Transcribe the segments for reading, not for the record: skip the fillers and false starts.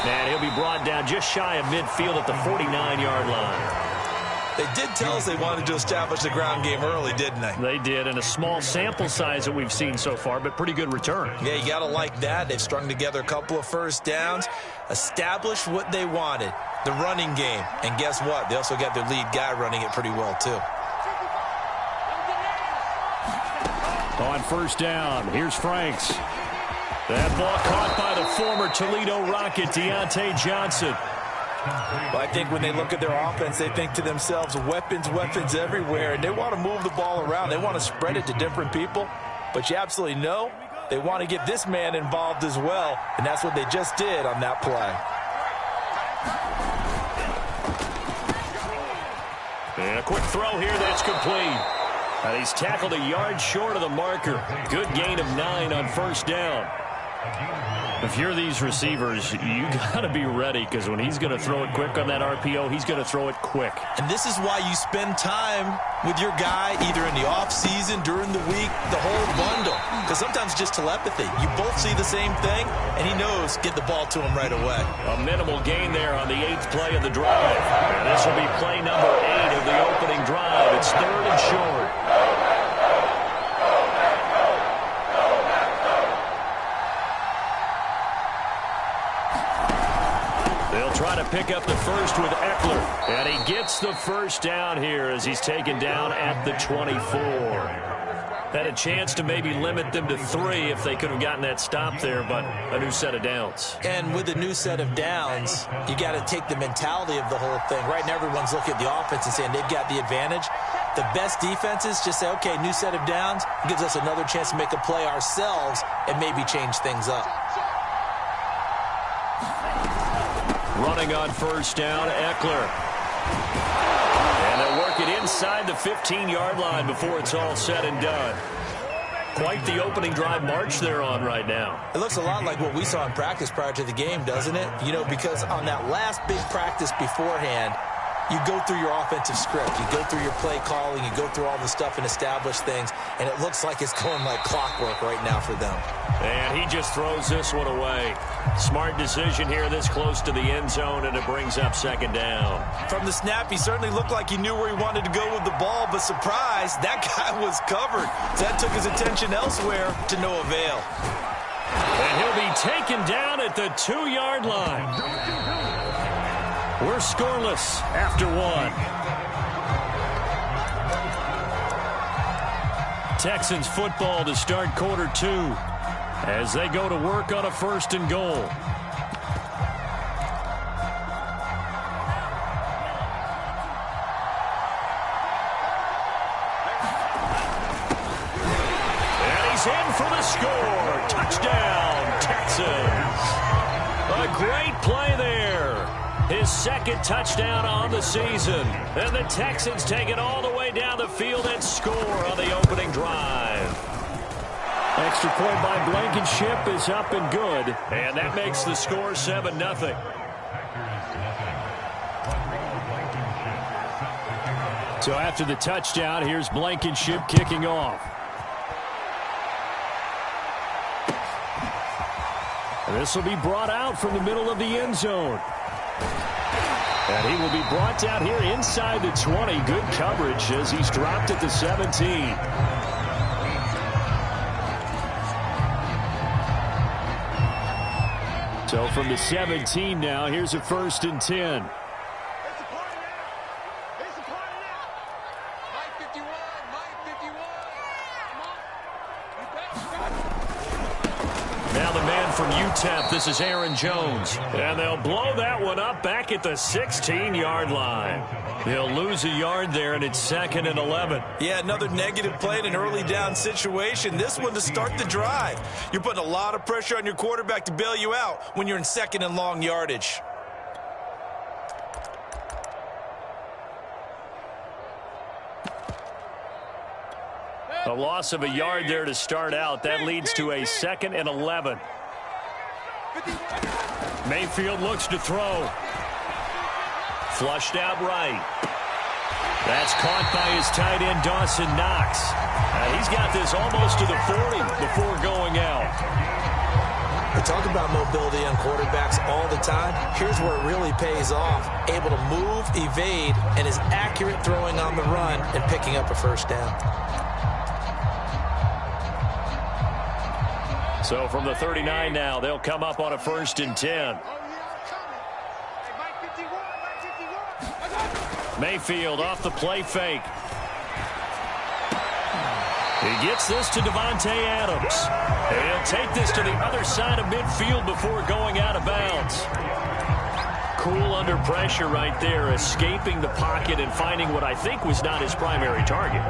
And he'll be brought down just shy of midfield at the 49-yard line. They did tell us they wanted to establish the ground game early, didn't they? They did, and a small sample size that we've seen so far, but pretty good return. Yeah, you got to like that. They've strung together a couple of first downs, established what they wanted, the running game. And guess what? They also got their lead guy running it pretty well, too. On first down, here's Franks. That ball caught by the former Toledo Rocket, Deontay Johnson. Well, I think when they look at their offense, they think to themselves, weapons, weapons everywhere, and they want to move the ball around. They want to spread it to different people, but you absolutely know they want to get this man involved as well, and that's what they just did on that play. And a quick throw here that's complete. And he's tackled a yard short of the marker. Good gain of 9 on first down. If you're these receivers, you got to be ready, because when he's going to throw it quick on that RPO, he's going to throw it quick. And this is why you spend time with your guy either in the offseason, during the week, the whole bundle. Because sometimes just telepathy. You both see the same thing, and he knows get the ball to him right away. A minimal gain there on the 8th play of the drive. And this will be play number 8 of the opening drive. It's 3rd and short. Try to pick up the first with Eckler. And he gets the first down here as he's taken down at the 24. Had a chance to maybe limit them to 3 if they could have gotten that stop there, but a new set of downs. And with a new set of downs, you got to take the mentality of the whole thing. Right now, everyone's looking at the offense and saying they've got the advantage. The best defenses just say, okay, new set of downs. It gives us another chance to make a play ourselves and maybe change things up. Running on first down, Eckler. And they'll work it inside the 15-yard line before it's all said and done. Quite the opening drive march they're on right now. It looks a lot like what we saw in practice prior to the game, doesn't it? You know, because on that last big practice beforehand, you go through your offensive script. You go through your play calling. You go through all the stuff and establish things. And it looks like it's going like clockwork right now for them. And he just throws this one away. Smart decision here this close to the end zone, and it brings up second down. From the snap, he certainly looked like he knew where he wanted to go with the ball, but surprise, that guy was covered. So that took his attention elsewhere to no avail. And he'll be taken down at the 2-yard line. We're scoreless after 1. Texans football to start quarter 2 as they go to work on a 1st and goal. And he's in for the score. Touchdown, Texans. A great play there. His second touchdown on the season. And the Texans take it all the way down the field and score on the opening drive. Extra point by Blankenship is up and good. And that makes the score 7-0. So after the touchdown, here's Blankenship kicking off. This will be brought out from the middle of the end zone. And he will be brought down here inside the 20. Good coverage as he's dropped at the 17. So from the 17 now, here's a 1st and 10. From UTEP, this is Aaron Jones. And they'll blow that one up back at the 16-yard line. They'll lose a yard there, and it's 2nd and 11. Yeah, another negative play in an early down situation. This one to start the drive. You're putting a lot of pressure on your quarterback to bail you out when you're in 2nd and long yardage. A loss of a yard there to start out. That leads to a 2nd and 11. Mayfield looks to throw. Flushed out right. That's caught by his tight end, Dawson Knox. He's got this almost to the 40 before going out. We talk about mobility on quarterbacks all the time. Here's where it really pays off. Able to move, evade, and is accurate throwing on the run and picking up a first down. So from the 39 now, they'll come up on a 1st and 10. Mayfield off the play fake. He gets this to Devontae Adams. And he'll take this to the other side of midfield before going out of bounds. Cool under pressure right there, escaping the pocket and finding what I think was not his primary target.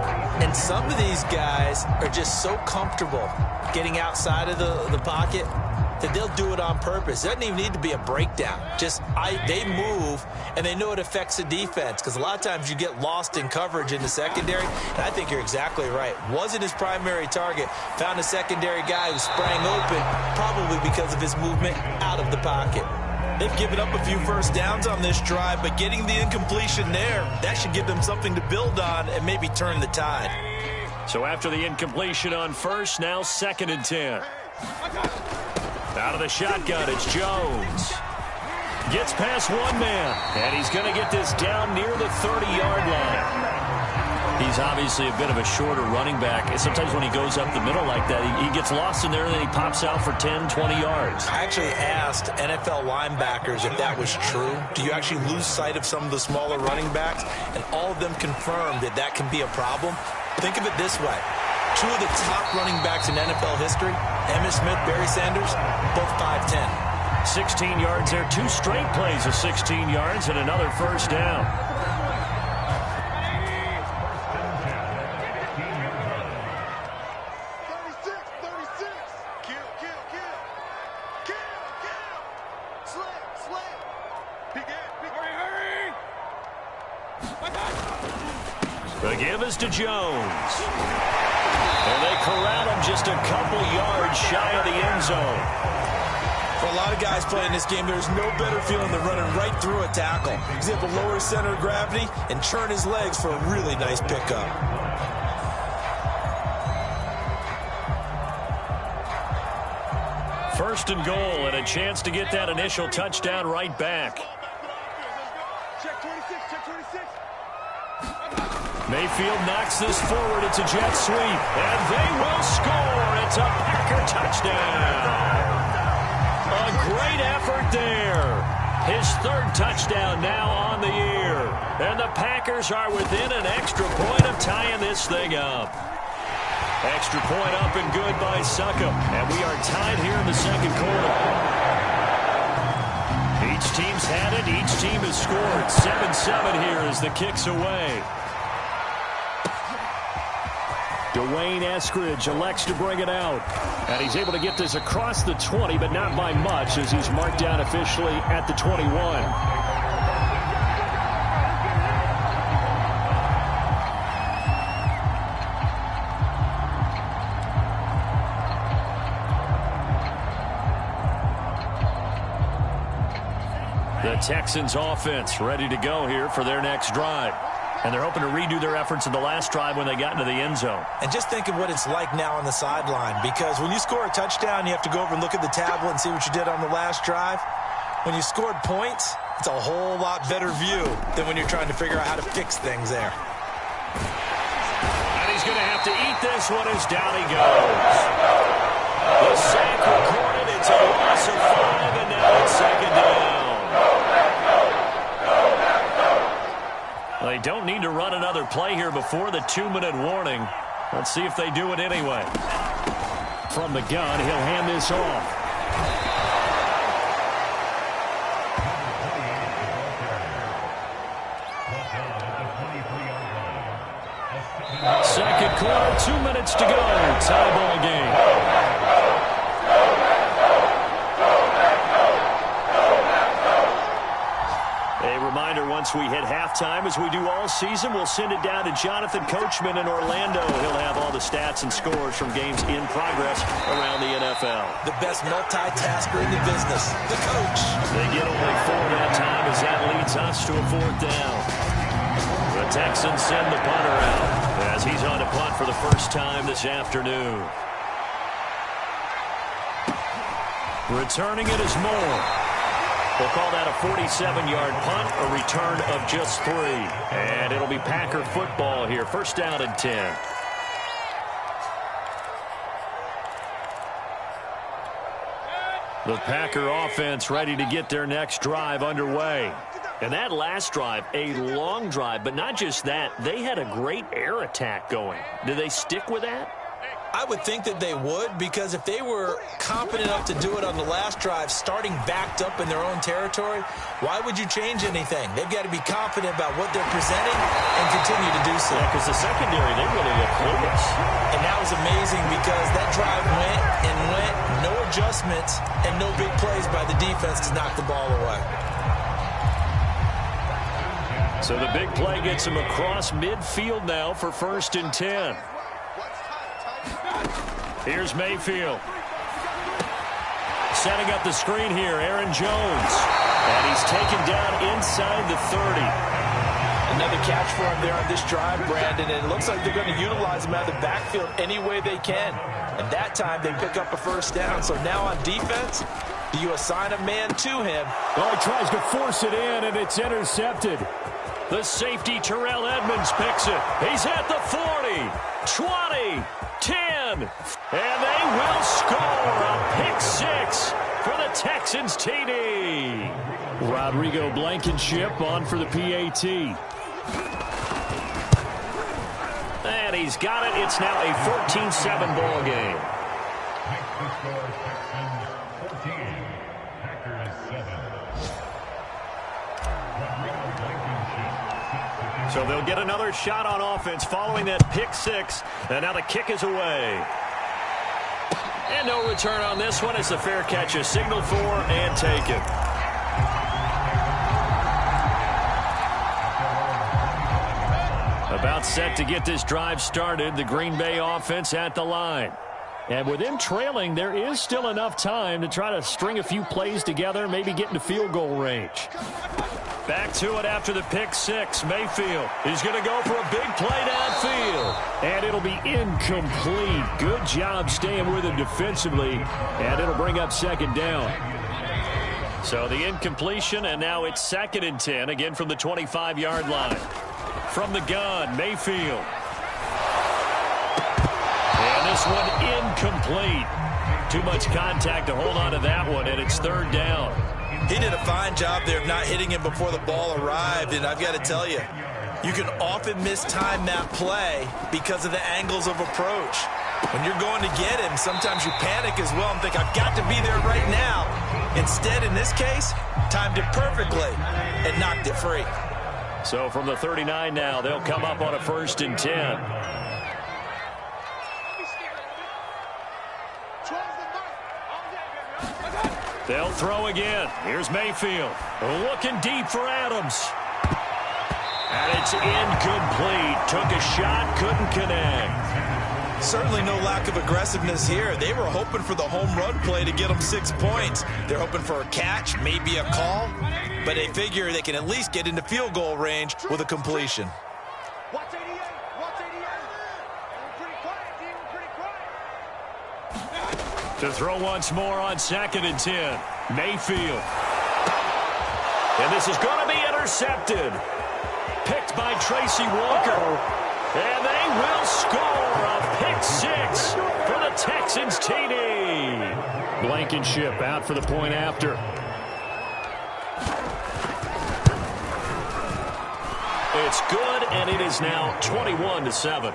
And some of these guys are just so comfortable getting outside of the pocket that they'll do it on purpose. It doesn't even need to be a breakdown. They move, and they know it affects the defense, because a lot of times you get lost in coverage in the secondary, and I think you're exactly right. Wasn't his primary target. Found a secondary guy who sprang open, probably because of his movement out of the pocket. They've given up a few first downs on this drive, but getting the incompletion there, that should give them something to build on and maybe turn the tide. So after the incompletion on 1st, now 2nd and 10. Out of the shotgun, it's Jones. Gets past one man, and he's going to get this down near the 30-yard line. He's obviously a bit of a shorter running back. And sometimes when he goes up the middle like that, he gets lost in there, and then he pops out for 10, 20 yards. I actually asked NFL linebackers if that was true. Do you actually lose sight of some of the smaller running backs? And all of them confirmed that that can be a problem. Think of it this way. 2 of the top running backs in NFL history, Emmitt Smith, Barry Sanders, both 5'10". 16 yards there. 2 straight plays of 16 yards and another first down. The give is to Jones. And they corral him just a couple yards shy of the end zone. For a lot of guys playing this game, there's no better feeling than running right through a tackle. He's able to lower his center of gravity and churn his legs for a really nice pickup. First and goal, and a chance to get that initial touchdown right back. Check 26, check 26. Mayfield knocks this forward. It's a jet sweep, and they will score. It's a Packer touchdown. A great effort there. His 3rd touchdown now on the year. And the Packers are within an extra point of tying this thing up. Extra point up and good by Succop. And we are tied here in the 2nd quarter. Each team's had it. Each team has scored. 7-7 here as the kick's away. Dwayne Eskridge elects to bring it out. And he's able to get this across the 20, but not by much, as he's marked down officially at the 21. The Texans offense ready to go here for their next drive. And they're hoping to redo their efforts in the last drive when they got into the end zone. And just think of what it's like now on the sideline, because when you score a touchdown, you have to go over and look at the tablet and see what you did on the last drive. When you scored points, it's a whole lot better view than when you're trying to figure out how to fix things there. And he's going to have to eat this one as down he goes. The sack recorded. It's a loss of 5, and now it's 2nd down. They don't need to run another play here before the 2-minute warning. Let's see if they do it anyway. From the gun, he'll hand this off. Second quarter, 2 minutes to go. Tie ball game. Once we hit halftime, as we do all season, we'll send it down to Jonathan Coachman in Orlando. He'll have all the stats and scores from games in progress around the NFL. The best multitasker in the business, the coach. They get only 4 that time as that leads us to a 4th down. The Texans send the punter out as he's on to punt for the first time this afternoon. Returning it is Moore. They'll call that a 47-yard punt, a return of just 3. And it'll be Packer football here. First down and 10. The Packer offense ready to get their next drive underway. And that last drive, a long drive, but not just that. They had a great air attack going. Do they stick with that? I would think that they would, because if they were confident enough to do it on the last drive, starting backed up in their own territory, why would you change anything? They've got to be confident about what they're presenting and continue to do so. Yeah, because the secondary, they really look clueless. And that was amazing because that drive went and went, no adjustments, and no big plays by the defense to knock the ball away. So the big play gets him across midfield now for first and 10. Here's Mayfield. Setting up the screen here, Aaron Jones. And he's taken down inside the 30. Another catch for him there on this drive, Brandon, and it looks like they're going to utilize him out of the backfield any way they can. And that time they pick up a first down. So now on defense, do you assign a man to him? Oh, he tries to force it in, and it's intercepted. The safety, Terrell Edmonds, picks it. He's at the 40, 20, 10, and they will score a pick 6 for the Texans TD. Rodrigo Blankenship on for the PAT. And he's got it. It's now a 14-7 ball game. So they'll get another shot on offense following that pick 6. And now the kick is away. And no return on this one. It's a fair catch, a signal for and taken. About set to get this drive started. The Green Bay offense at the line. And with them trailing, there is still enough time to try to string a few plays together, maybe get into field goal range. Back to it after the pick 6. Mayfield is going to go for a big play downfield. And it'll be incomplete. Good job staying with him defensively. And it'll bring up second down. So the incompletion, and now it's second and 10, again from the 25-yard line. From the gun, Mayfield. And this one incomplete. Too much contact to hold on to that one, and it's third down. He did a fine job there of not hitting him before the ball arrived, and I've got to tell you, you can often mistime that play because of the angles of approach. When you're going to get him, sometimes you panic as well and think, I've got to be there right now. Instead, in this case, timed it perfectly and knocked it free. So from the 39 now, they'll come up on a first and 10. They'll throw again. Here's Mayfield. Looking deep for Adams. And it's incomplete. Took a shot, couldn't connect. Certainly no lack of aggressiveness here. They were hoping for the home run play to get them 6 points. They're hoping for a catch, maybe a call, but they figure they can at least get into field goal range with a completion. Watch 88. Watch 88. We're pretty quiet, team. We're pretty quiet. To throw once more on second and 10. Mayfield. And this is going to be intercepted. Picked by Tracy Walker. And they will score a pick 6 for the Texans TD. Blankenship out for the point after. It's good, and it is now 21-7.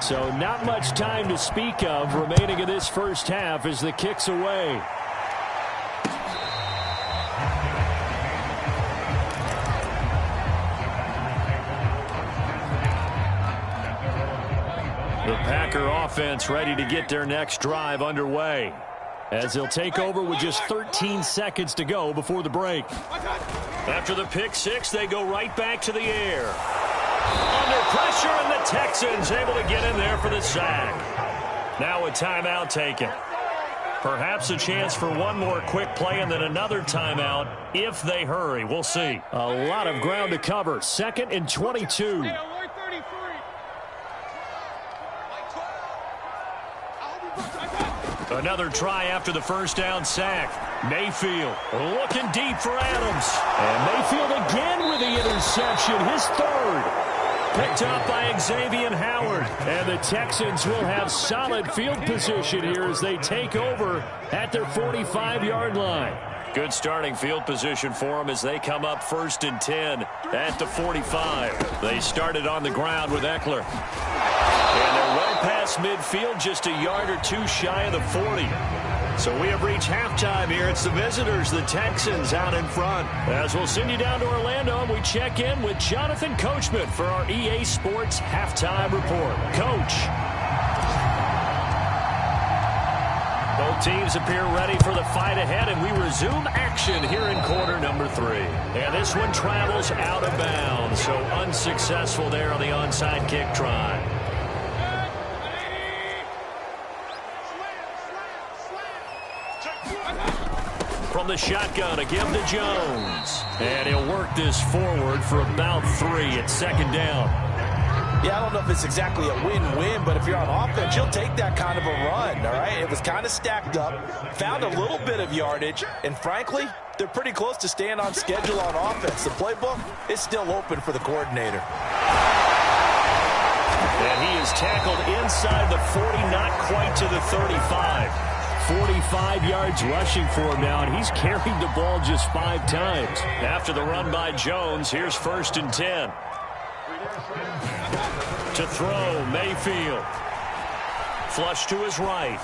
So not much time to speak of remaining in this first half as the kick's away. The Packer offense ready to get their next drive underway as they'll take over with just 13 seconds to go before the break. After the pick 6, they go right back to the air. Under pressure, and the Texans able to get in there for the sack. Now a timeout taken. Perhaps a chance for one more quick play and then another timeout if they hurry. We'll see. A lot of ground to cover. 2nd and 22. Another try after the first down sack. Mayfield looking deep for Adams. And Mayfield again with the interception, his 3rd. Picked up by Xavier Howard. And the Texans will have solid field position here as they take over at their 45-yard line. Good starting field position for them as they come up 1st and 10 at the 45. They started on the ground with Eckler. And they're well past midfield, just a yard or two shy of the 40. So we have reached halftime here. It's the visitors, the Texans, out in front. As we'll send you down to Orlando, and we check in with Jonathan Coachman for our EA Sports Halftime Report. Coach. Both teams appear ready for the fight ahead, and we resume action here in quarter number 3. And this one travels out of bounds, so unsuccessful there on the onside kick try. From the shotgun, a give to Jones. And he'll work this forward for about 3 at 2nd down. Yeah, I don't know if it's exactly a win-win, but if you're on offense, you'll take that kind of a run, all right? It was kind of stacked up, found a little bit of yardage, and frankly, they're pretty close to staying on schedule on offense. The playbook is still open for the coordinator. And he is tackled inside the 40, not quite to the 35. 45 yards rushing for him now, and he's carried the ball just 5 times. After the run by Jones, here's 1st and 10. To throw, Mayfield. Flush to his right.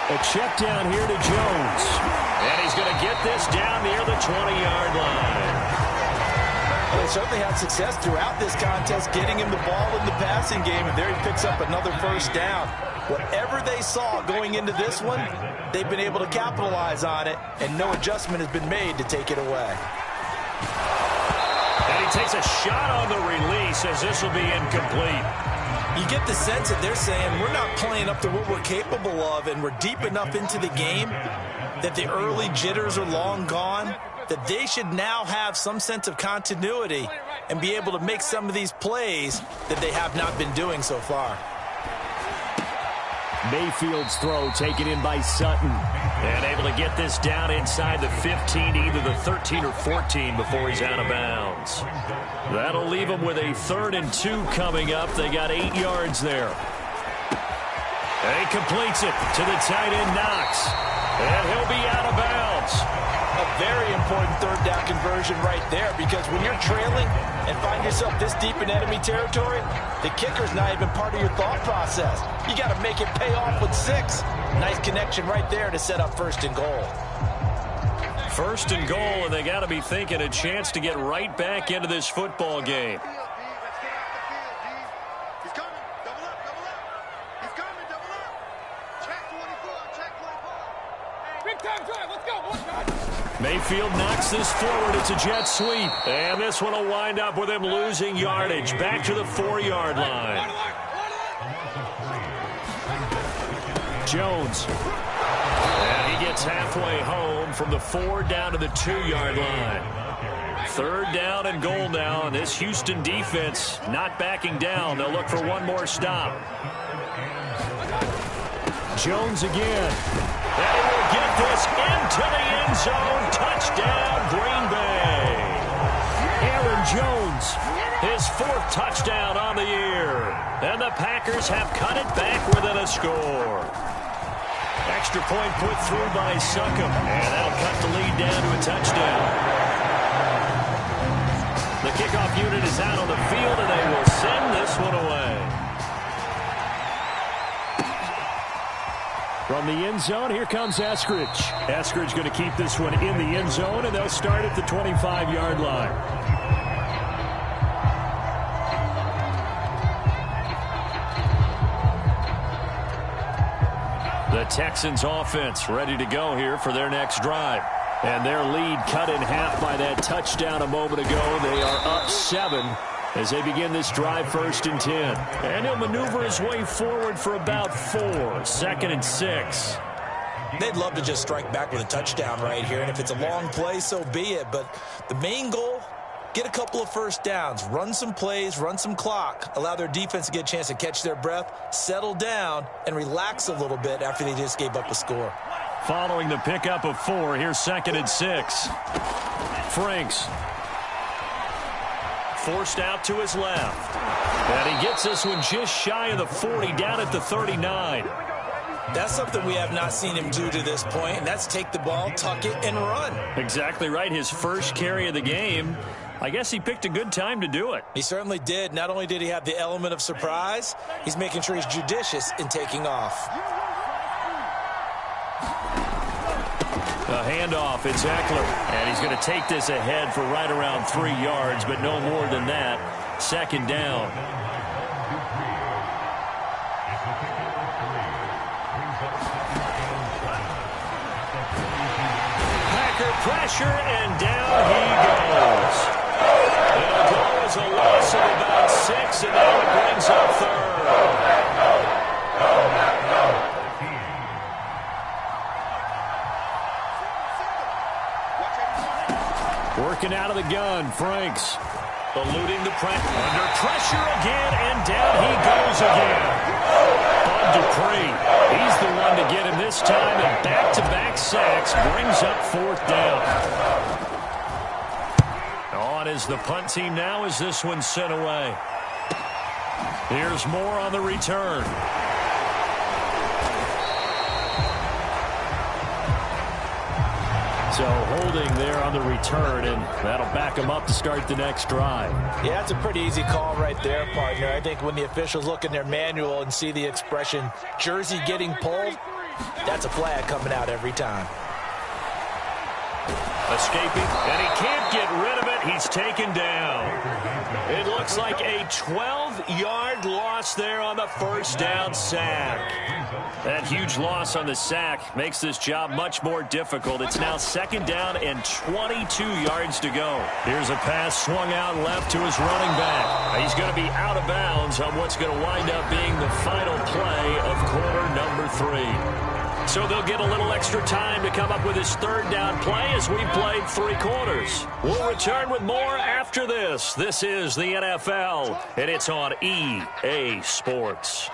A check down here to Jones. And he's going to get this down near the 20-yard line. Well, they certainly had success throughout this contest, getting him the ball in the passing game, and there he picks up another 1st down. Whatever they saw going into this one, they've been able to capitalize on it, and no adjustment has been made to take it away. And he takes a shot on the release as this will be incomplete. You get the sense that they're saying we're not playing up to what we're capable of, and we're deep enough into the game that the early jitters are long gone, that they should now have some sense of continuity and be able to make some of these plays that they have not been doing so far. Mayfield's throw taken in by Sutton. And able to get this down inside the 15, either the 13 or 14 before he's out of bounds. That'll leave him with a 3rd and 2 coming up. They got 8 yards there. And he completes it to the tight end, Knox. And he'll be out of bounds. A very important 3rd down conversion right there, because when you're trailing and find yourself this deep in enemy territory, the kicker's not even part of your thought process. You got to make it pay off with 6. Nice connection right there to set up 1st and goal. 1st and goal, and they got to be thinking a chance to get right back into this football game. He's coming. Double up. He's coming. Double up. Check 24. Big time drive. Let's go. Mayfield knocks this forward. It's a jet sweep. And this one will wind up with him losing yardage. Back to the 4-yard line. Jones. And he gets halfway home from the 4 down to the 2-yard line. 3rd down and goal now. And this Houston defense not backing down. They'll look for one more stop. Jones again. And he will get this into the end zone. Touchdown, Green Bay. Aaron Jones, his 4th touchdown on the year. And the Packers have cut it back within a score. Extra point put through by Succop. And that'll cut the lead down to a touchdown. The kickoff unit is out on the field, and they will send this one away. From the end zone, here comes Eskridge. Eskridge going to keep this one in the end zone, and they'll start at the 25-yard line. The Texans offense ready to go here for their next drive. And their lead cut in half by that touchdown a moment ago. They are up 7 as they begin this drive, 1st and 10. And he'll maneuver his way forward for about 4. 2nd and 6. They'd love to just strike back with a touchdown right here, and if it's a long play, so be it. But the main goal, get a couple of first downs, run some plays, run some clock, allow their defense to get a chance to catch their breath, settle down, and relax a little bit after they just gave up a score. Following the pickup of 4, here's 2nd and 6. Franks forced out to his left. And he gets this one just shy of the 40, down at the 39. That's something we have not seen him do to this point, and that's take the ball, tuck it, and run. Exactly right. His first carry of the game. I guess he picked a good time to do it. He certainly did. Not only did he have the element of surprise, he's making sure he's judicious in taking off. A handoff, it's Eckler. And he's going to take this ahead for right around 3 yards, but no more than that. 2nd down. Packer pressure, and down he goes. It'll go as a loss of about 6, and now it brings up 3rd. Working out of the gun, Franks. Eluding the pressure. Under pressure again, and down he goes again. Bud Dupree, he's the one to get him this time, and back-to-back sacks brings up 4th down. On is the punt team now as this one's sent away. Here's more on the return. So holding there on the return, and that'll back him up to start the next drive. Yeah, that's a pretty easy call right there, partner. I think when the officials look in their manual and see the expression, jersey getting pulled, that's a flag coming out every time. Escaping, and he can't get rid of it. He's taken down. It looks like a 12-yard loss there on the 1st down sack. That huge loss on the sack makes this job much more difficult. It's now 2nd down and 22 yards to go. Here's a pass swung out left to his running back. He's going to be out of bounds on what's going to wind up being the final play of quarter number 3. So they'll get a little extra time to come up with his 3rd down play as we've played 3 quarters. We'll return with more after this. This is the NFL, and it's on EA Sports.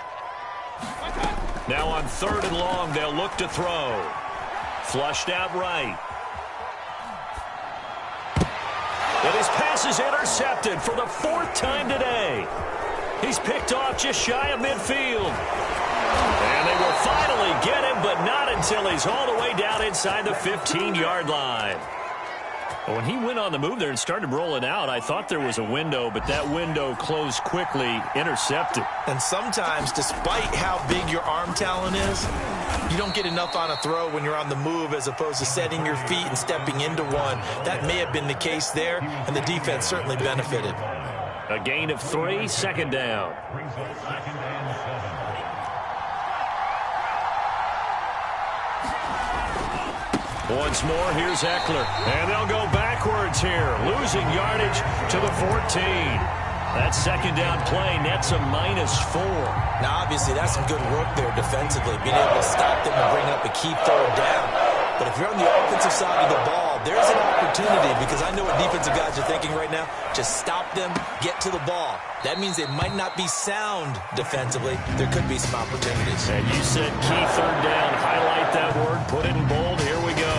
Now on 3rd and long, they'll look to throw. Flushed out right. And his pass is intercepted for the 4th time today. He's picked off just shy of midfield. And they will finally get him, but not until he's all the way down inside the 15-yard line. When he went on the move there and started rolling out, I thought there was a window, but that window closed quickly, intercepted. And sometimes, despite how big your arm talent is, you don't get enough on a throw when you're on the move as opposed to setting your feet and stepping into one. That may have been the case there, and the defense certainly benefited. A gain of 3, 2nd down. Once more, here's Eckler. And they'll go backwards here, losing yardage to the 14. That 2nd down play nets a -4. Now, obviously, that's some good work there defensively, being able to stop them and bring up a key 3rd down. But if you're on the offensive side of the ball, there's an opportunity, because I know what defensive guys are thinking right now. Just stop them, get to the ball. That means they might not be sound defensively. There could be some opportunities. And you said key 3rd down. Highlight that word, put it in bold. Here we go.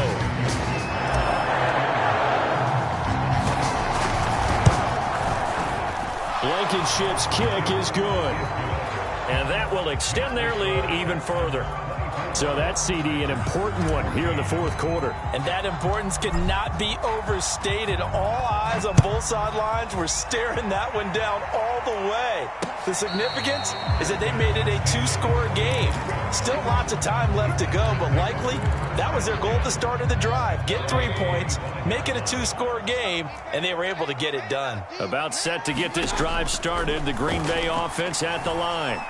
Blankenship's kick is good. And that will extend their lead even further. So that CD, an important one here in the 4th quarter. And that importance cannot be overstated. All eyes on both sidelines were staring that one down all the way. The significance is that they made it a 2-score game. Still lots of time left to go, but likely that was their goal at the start of the drive. Get 3 points, make it a 2-score game, and they were able to get it done. About set to get this drive started, the Green Bay offense at the line.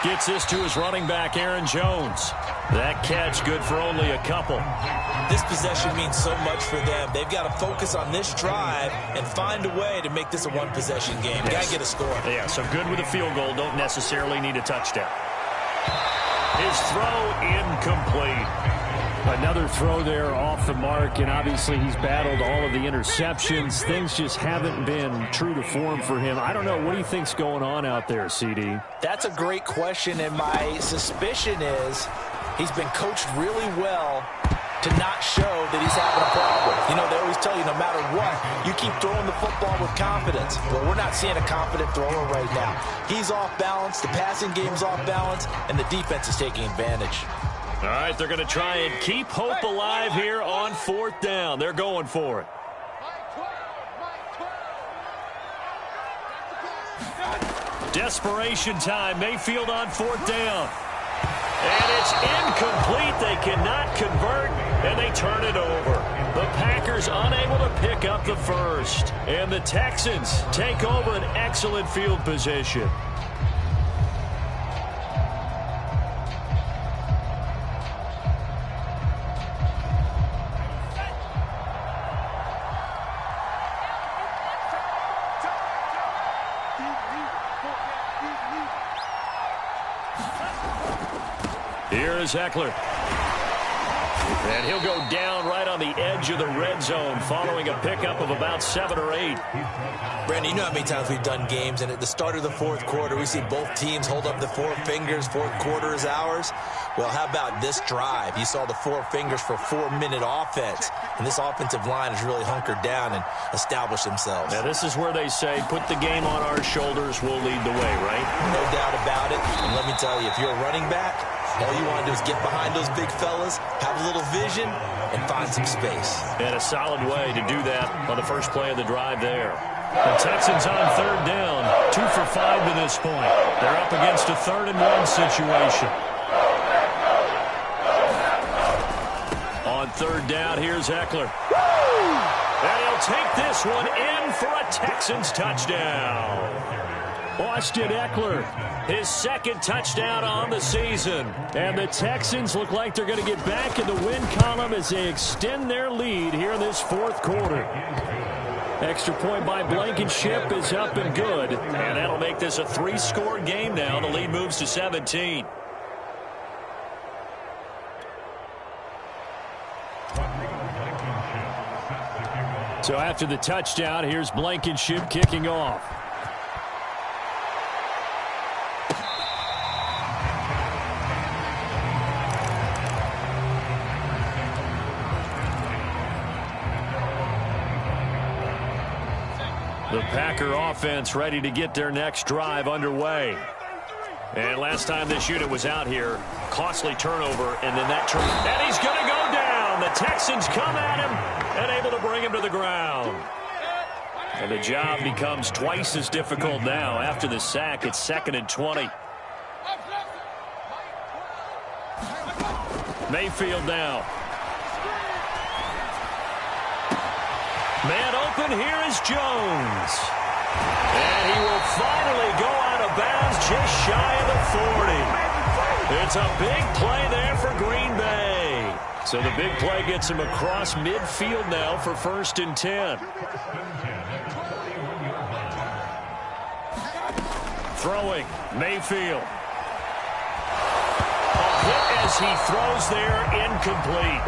Gets this to his running back, Aaron Jones. That catch good for only a couple. This possession means so much for them. They've got to focus on this drive and find a way to make this a 1-possession game. Yes. Got to get a score. Yeah, so good with a field goal. Don't necessarily need a touchdown. His throw incomplete. Another throw there off the mark, and obviously he's battled all of the interceptions. Things just haven't been true to form for him. I don't know. What do you think's going on out there, CD? That's a great question, and my suspicion is he's been coached really well to not show that he's having a problem. You know, they always tell you no matter what, you keep throwing the football with confidence. Well, we're not seeing a confident thrower right now. He's off balance, the passing game's off balance, and the defense is taking advantage. All right, they're going to try and keep hope alive here on 4th down. They're going for it. Desperation time. Mayfield on 4th down. And it's incomplete. They cannot convert, and they turn it over. The Packers unable to pick up the first. And the Texans take over an excellent field position. Here is Eckler. And he'll go down right on the edge of the red zone following a pickup of about 7 or 8. Brandon, you know how many times we've done games, and at the start of the 4th quarter, we see both teams hold up the 4 fingers, 4th quarter is ours. Well, how about this drive? You saw the 4 fingers for 4-minute offense, and this offensive line has really hunkered down and established themselves. Now, this is where they say, put the game on our shoulders, we'll lead the way, right? No doubt about it. And let me tell you, if you're a running back, all you want to do is get behind those big fellas, have a little vision, and find some space. And a solid way to do that on the first play of the drive there. The Texans on 3rd down, 2 for 5 to this point. They're up against a 3rd and 1 situation. On 3rd down, here's Eckler. And he'll take this one in for a Texans touchdown. Austin Eckler, his 2nd touchdown on the season. And the Texans look like they're going to get back in the win column as they extend their lead here in this 4th quarter. Extra point by Blankenship is up and good. And that'll make this a 3-score game now. The lead moves to 17. So after the touchdown, here's Blankenship kicking off. The Packer offense ready to get their next drive underway. And last time this unit was out here, costly turnover, and then that turn. And he's going to go down. The Texans come at him and able to bring him to the ground. And the job becomes twice as difficult now. After the sack, it's 2nd and 20. Mayfield now. Man open, here is Jones. And he will finally go out of bounds just shy of the 40. It's a big play there for Green Bay. So the big play gets him across midfield now for 1st and 10. Throwing, Mayfield. A hit as he throws there, incomplete.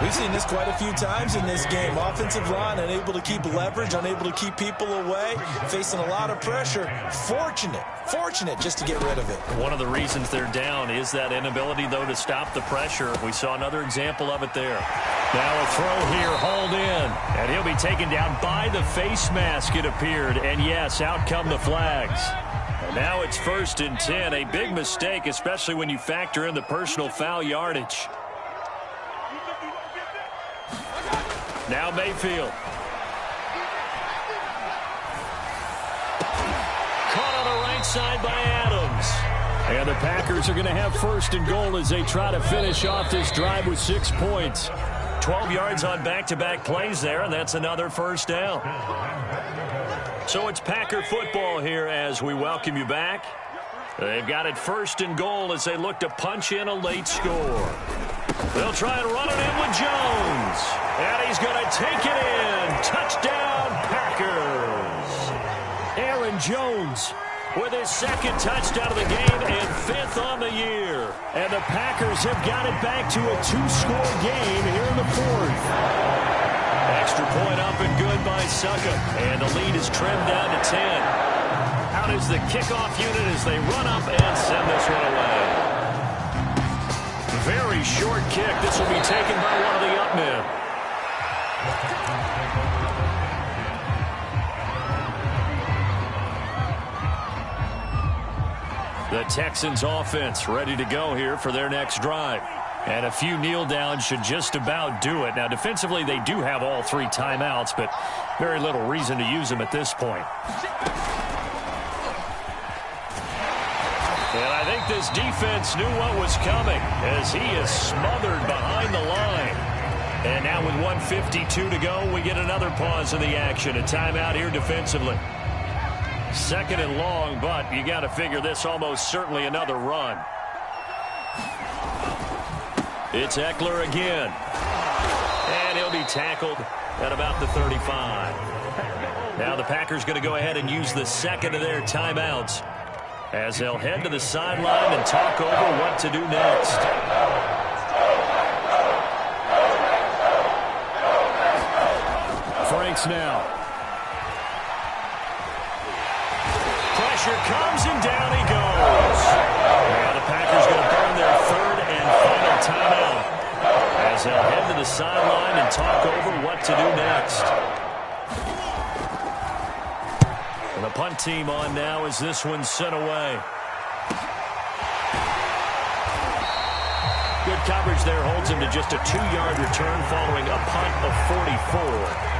We've seen this quite a few times in this game. Offensive line unable to keep leverage, unable to keep people away, facing a lot of pressure. Fortunate just to get rid of it. One of the reasons they're down is that inability, though, to stop the pressure. We saw another example of it there. Now a throw here, hauled in. And he'll be taken down by the face mask, it appeared. And yes, out come the flags. And now it's 1st and 10. A big mistake, especially when you factor in the personal foul yardage. Now Mayfield. Caught on the right side by Adams. And the Packers are going to have 1st and goal as they try to finish off this drive with 6 points. 12 yards on back-to-back plays there, and that's another 1st down. So it's Packer football here as we welcome you back. They've got it 1st and goal as they look to punch in a late score. They'll try and run it in with Jones. And he's going to take it in. Touchdown, Packers. Aaron Jones with his second touchdown of the game and 5th on the year. And the Packers have got it back to a 2-score game here in the 4th. Extra point up and good by Succop. And the lead is trimmed down to 10. Out is the kickoff unit as they run up and send this one away. Very short kick. This will be taken by one of the up men. The Texans offense ready to go here for their next drive. And a few kneel downs should just about do it. Now, defensively, they do have all 3 timeouts, but very little reason to use them at this point. And I think this defense knew what was coming as he is smothered behind the line. And now with 1:52 to go, we get another pause in the action. A timeout here defensively. 2nd and long, but you got to figure this almost certainly another run. It's Ekeler again. And he'll be tackled at about the 35. Now the Packers going to go ahead and use the 2nd of their timeouts as they'll head to the sideline and talk over what to do next. Franks now. Pressure comes and down he goes. Now the Packers going to burn their 3rd and final timeout as they'll head to the sideline and talk over what to do next. And the punt team on now as this one's sent away. Good coverage there holds him to just a 2-yard return following a punt of 44.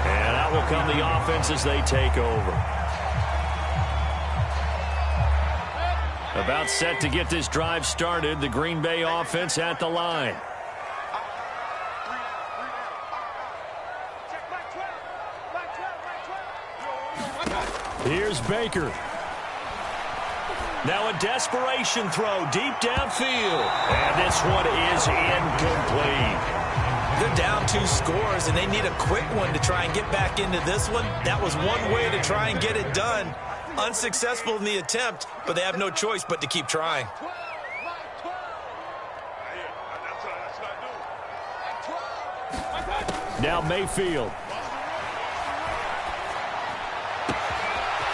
And out will come the offense as they take over. About set to get this drive started. The Green Bay offense at the line. Here's Baker. Now a desperation throw deep downfield. And this one is incomplete. They're down 2 scores, and they need a quick one to try and get back into this one. That was one way to try and get it done. Unsuccessful in the attempt, but they have no choice but to keep trying. Now Mayfield.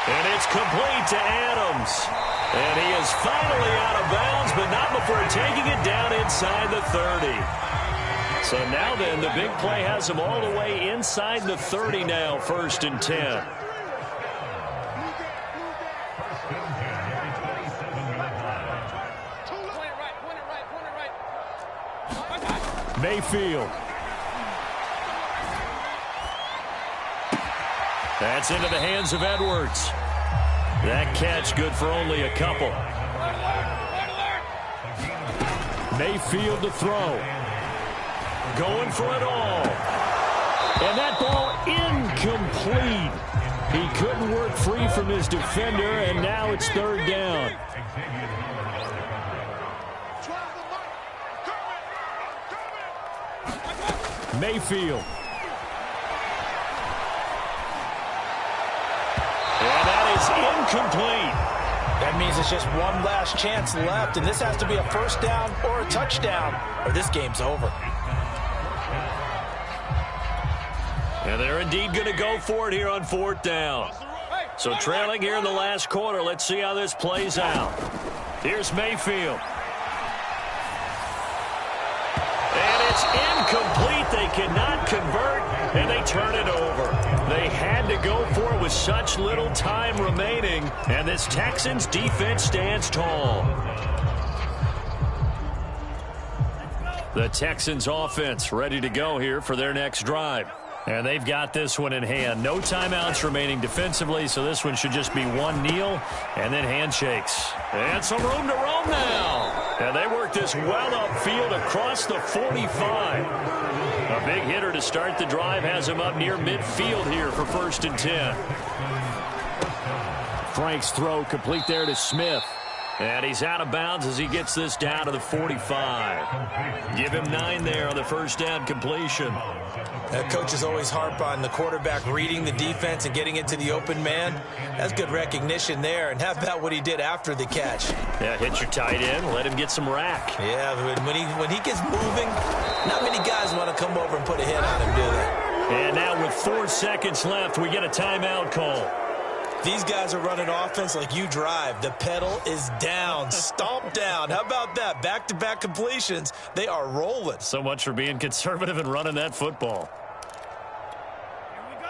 And it's complete to Adams. And he is finally out of bounds, but not before taking it down inside the 30. So now then, the big play has him all the way inside the 30 now, 1st and 10. Mayfield. That's into the hands of Edwards. That catch good for only a couple. Mayfield to throw. Going for it all. And that ball incomplete. He couldn't work free from his defender, and now it's 3rd down. Mayfield. And that is incomplete. That means it's just one last chance left, and this has to be a 1st down or a touchdown, or this game's over. And they're indeed going to go for it here on 4th down. So trailing here in the last quarter, let's see how this plays out. Here's Mayfield. And it's incomplete. They cannot convert, and they turn it over. They had to go for it with such little time remaining, and this Texans defense stands tall. The Texans offense ready to go here for their next drive. And they've got this one in hand. No timeouts remaining defensively, so this one should just be one kneel and then handshakes. And some room to roam now. And they work this well upfield across the 45. A big hitter to start the drive has him up near midfield here for 1st and 10. Frank's throw complete there to Smith. And he's out of bounds as he gets this down to the 45. Give him 9 there on the first down completion. Coaches always harp on the quarterback reading the defense and getting into the open man. That's good recognition there. And how about what he did after the catch? Yeah, hit your tight end, let him get some rack. Yeah, when he gets moving, not many guys want to come over and put a hit on him, do they? And now with 4 seconds left, we get a timeout call. These guys are running offense like you drive. The pedal is down, stomp down. How about that? Back-to-back completions. They are rolling. So much for being conservative and running that football. Here we go.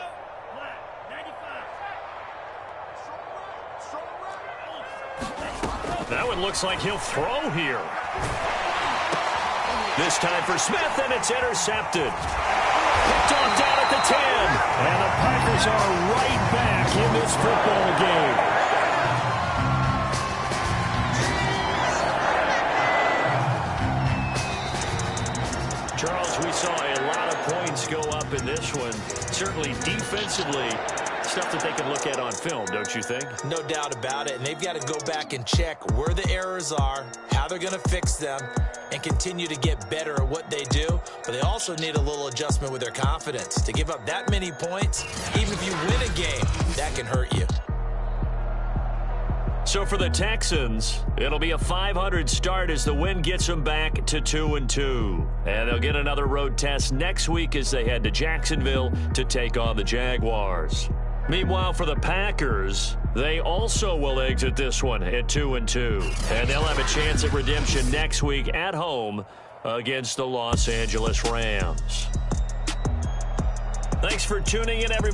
Flat, 95. That one looks like he'll throw here. This time for Smith, and it's intercepted. Picked off down at the 10. And the Packers are right back in this football game. Charles, we saw a lot of points go up in this one. Certainly defensively, stuff that they can look at on film, don't you think? No doubt about it. And they've got to go back and check where the errors are, how they're going to fix them, and continue to get better at what they do. But they also need a little adjustment with their confidence. To give up that many points, even if you win a game, that can hurt you. So for the Texans, it'll be a .500 start as the win gets them back to 2-2. And they'll get another road test next week as they head to Jacksonville to take on the Jaguars. Meanwhile, for the Packers, they also will exit this one at 2-2. And they'll have a chance at redemption next week at home against the Los Angeles Rams. Thanks for tuning in, everybody.